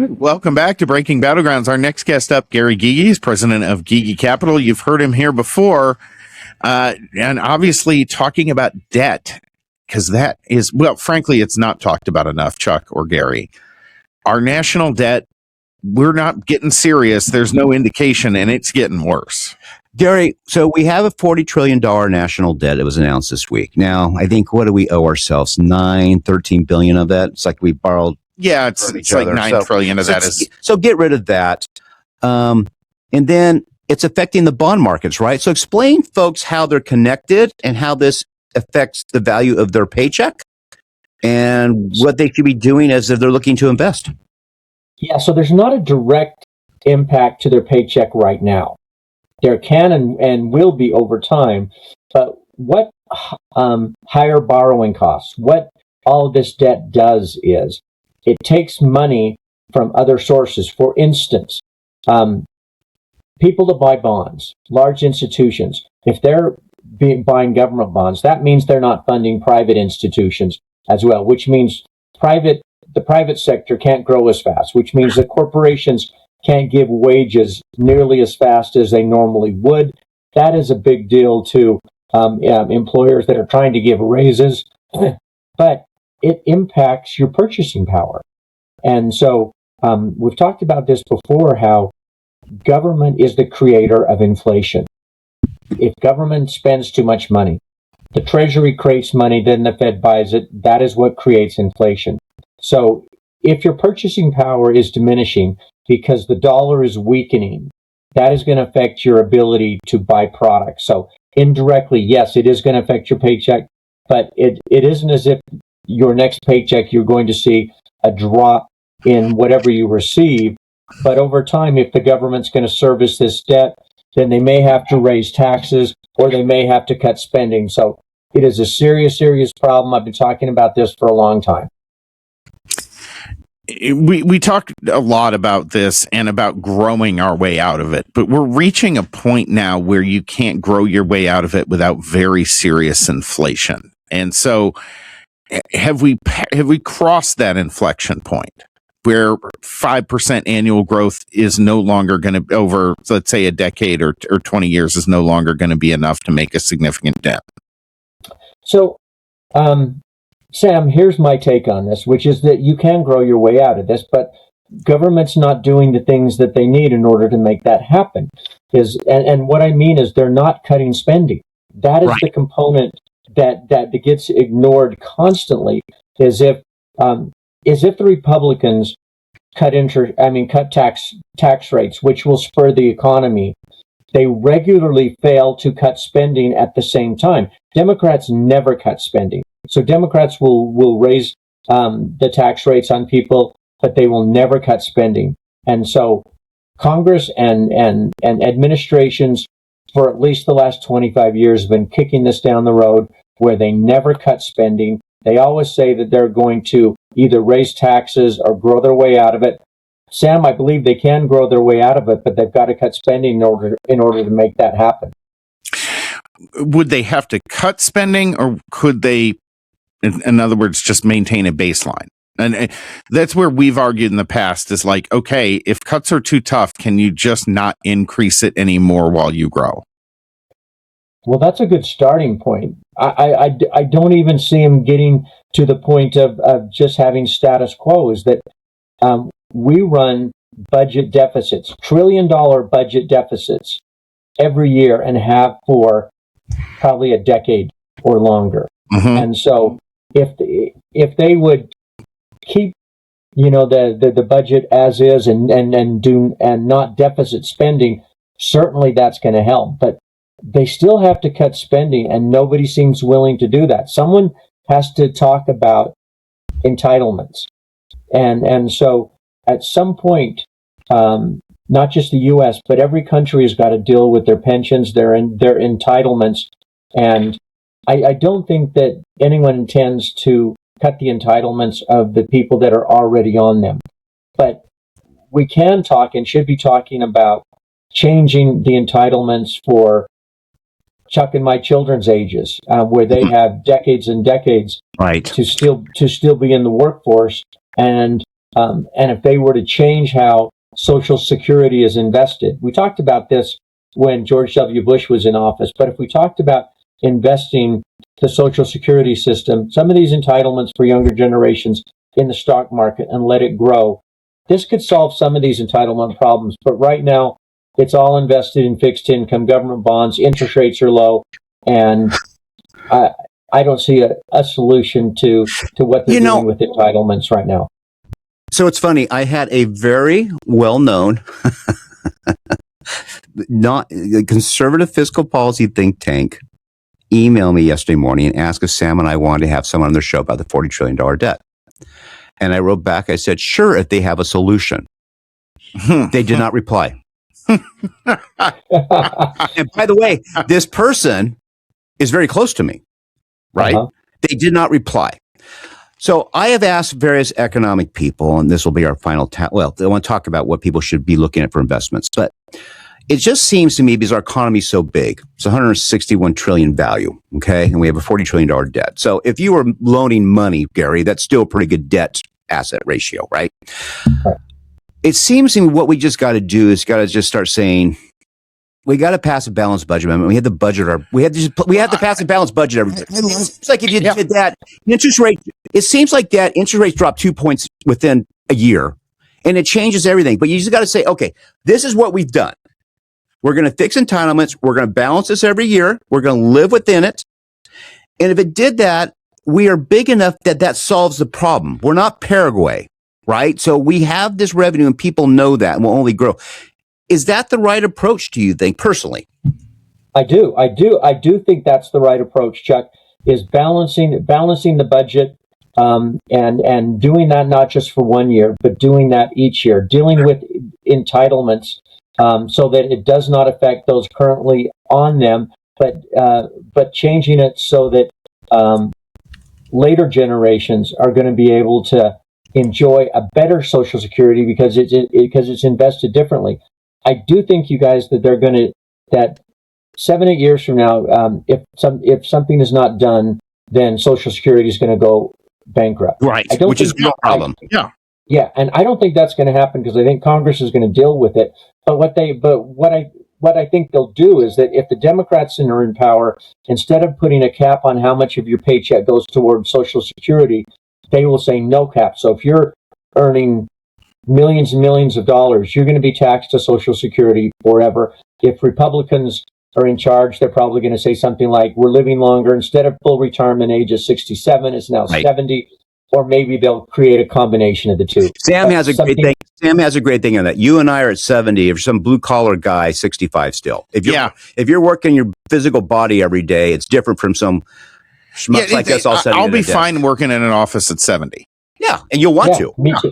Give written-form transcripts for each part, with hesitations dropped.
Welcome back to Breaking Battlegrounds. Our next guest up, Gary Gygi, is president of Gygi Capital. You've heard him here before, and obviously talking about debt, because that is, well, frankly, it's not talked about enough, Chuck or Gary. Our national debt, we're not getting serious. There's no indication, and it's getting worse. Gary, so we have a $40 trillion national debt that was announced this week. Now, I think, what do we owe ourselves? $13 billion of that. It's like we borrowed. Yeah, it's like $9 trillion of that is. So get rid of that. And then it's affecting the bond markets, right? So explain, folks, how they're connected and how this affects the value of their paycheck and what they should be doing as if they're looking to invest. Yeah, so there's not a direct impact to their paycheck right now. There can and will be over time, but what higher borrowing costs, what all of this debt does is it takes money from other sources. For instance, people that buy bonds, large institutions, if they're buying government bonds, that means they're not funding private institutions as well, which means the private sector can't grow as fast, which means the corporations can't give wages nearly as fast as they normally would. That is a big deal to employers that are trying to give raises, but it impacts your purchasing power. And so we've talked about this before, how government is the creator of inflation. If government spends too much money, the Treasury creates money, then the Fed buys it. That is what creates inflation. So if your purchasing power is diminishing because the dollar is weakening, that is going to affect your ability to buy products. So indirectly, yes, it is going to affect your paycheck, but it isn't as if your next paycheck you're going to see a drop in whatever you receive. But over time, if the government's going to service this debt, then they may have to raise taxes or they may have to cut spending. So it is a serious, serious problem. I've been talking about this for a long time. We talked a lot about this and about growing our way out of it, but we're reaching a point now where you can't grow your way out of it without very serious inflation. And so have we crossed that inflection point where 5% annual growth is no longer going to, over, let's say, a decade or 20 years, is no longer going to be enough to make a significant dent? So, Sam, here's my take on this, which is that you can grow your way out of this, but government's not doing the things that they need in order to make that happen. And what I mean is they're not cutting spending. That is the component that gets ignored constantly, as if the Republicans cut tax rates, which will spur the economy. They regularly fail to cut spending at the same time. Democrats never cut spending. So Democrats will raise the tax rates on people, but they will never cut spending. And so Congress and administrations for at least the last 25 years have been kicking this down the road where they never cut spending. They always say that they're going to either raise taxes or grow their way out of it. Sam, I believe they can grow their way out of it, but they've got to cut spending in order to make that happen. Would they have to cut spending, or could they, in other words, just maintain a baseline? And that's where we've argued in the past, is like, okay, if cuts are too tough, can you just not increase it anymore while you grow? Well, that's a good starting point. I don't even see him getting to the point of just having status quo. Is that we run budget deficits, $1 trillion budget deficits every year, and have for probably a decade or longer. Mm-hmm. And so if they would keep, the budget as is and not deficit spending, certainly that's going to help. But they still have to cut spending, and nobody seems willing to do that. Someone has to talk about entitlements. And so at some point, not just the U.S., but every country has got to deal with their pensions, their entitlements. And I don't think that anyone intends to cut the entitlements of the people that are already on them. But we can talk and should be talking about changing the entitlements for Chuck and my children's ages, where they have decades and decades to still be in the workforce, and and if they were to change how Social Security is invested. We talked about this when George W. Bush was in office, but if we talked about investing the Social Security system, some of these entitlements for younger generations in the stock market and let it grow, this could solve some of these entitlement problems. But right now, it's all invested in fixed income, government bonds, interest rates are low, and I don't see a solution to what they're doing with entitlements right now. So it's funny. I had a very well-known, not conservative fiscal policy think tank email me yesterday morning and ask if Sam and I wanted to have someone on their show about the $40 trillion debt. And I wrote back, I said, sure, if they have a solution. They did not reply. And by the way, this person is very close to me, right? Uh-huh. They did not reply. So I have asked various economic people, and this will be our final they want to talk about what people should be looking at for investments. But it just seems to me, because our economy is so big, it's 161 trillion value, okay? And we have a $40 trillion debt. So if you were loaning money, Gary, that's still a pretty good debt asset ratio, right? It seems to me what we just got to do is got to just start saying, we got to pass a balanced budget amendment. We have to pass a balanced budget every year. It's like if you did that, interest rate, it seems like that interest rates drop 2 points within a year, and it changes everything. But you just got to say, okay, this is what we've done. We're going to fix entitlements. We're going to balance this every year. We're going to live within it. And if it did that, we are big enough that solves the problem. We're not Paraguay, right? So we have this revenue and people know that and will only grow. Is that the right approach, do you think, personally? I do think that's the right approach, Chuck, is balancing the budget and doing that not just for 1 year, but doing that each year, dealing with entitlements so that it does not affect those currently on them, but changing it so that later generations are going to be able to enjoy a better Social Security because it's invested differently. I do think, you guys, that 7-8 years from now, if something is not done, then Social Security is going to go bankrupt. Right, which is no problem. Yeah, and I don't think that's going to happen because I think Congress is going to deal with it. But what I think they'll do is that if the Democrats are in power, instead of putting a cap on how much of your paycheck goes towards Social Security, they will say no cap. So if you're earning millions and millions of dollars, you're going to be taxed to Social Security forever. If Republicans are in charge, they're probably going to say something like, we're living longer. Instead of full retirement age of 67, it's now 70. Or maybe they'll create a combination of the two. Sam has a great thing on that. You and I are at 70. If some blue collar guy, 65 still. If you're working your physical body every day, it's different from some schmucks like us all sitting. I'll be fine working in an office at 70. Yeah, and you'll want to. Me too.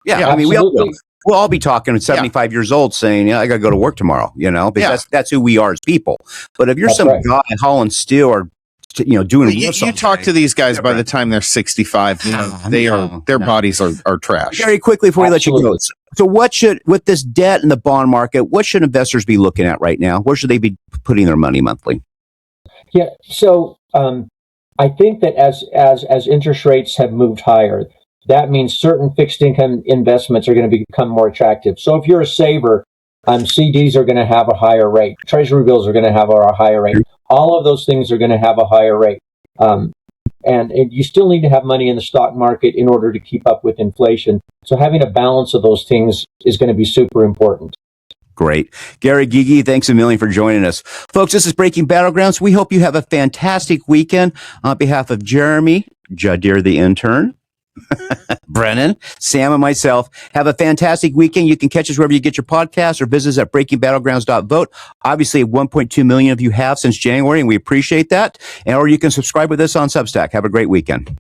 Yeah, I mean, we'll all be talking at 75 years old saying, I got to go to work tomorrow, because that's who we are as people. But if you're guy hauling steel or, doing you talk to these guys by the time they're 65, their bodies are trash. Very quickly before we let you go. So with this debt in the bond market, what should investors be looking at right now? Where should they be putting their money monthly? Yeah, so I think that as interest rates have moved higher, that means certain fixed income investments are going to become more attractive. So if you're a saver, CDs are going to have a higher rate. Treasury bills are going to have a higher rate. All of those things are going to have a higher rate. And you still need to have money in the stock market in order to keep up with inflation. So having a balance of those things is going to be super important. Great. Gary Gygi, thanks a million for joining us. Folks, this is Breaking Battlegrounds. We hope you have a fantastic weekend. On behalf of Jeremy, Jadir the intern, Brennan, Sam, and myself, have a fantastic weekend. You can catch us wherever you get your podcasts or visit us at breakingbattlegrounds.vote. Obviously, 1.2 million of you have since January, and we appreciate that. Or you can subscribe with us on Substack. Have a great weekend.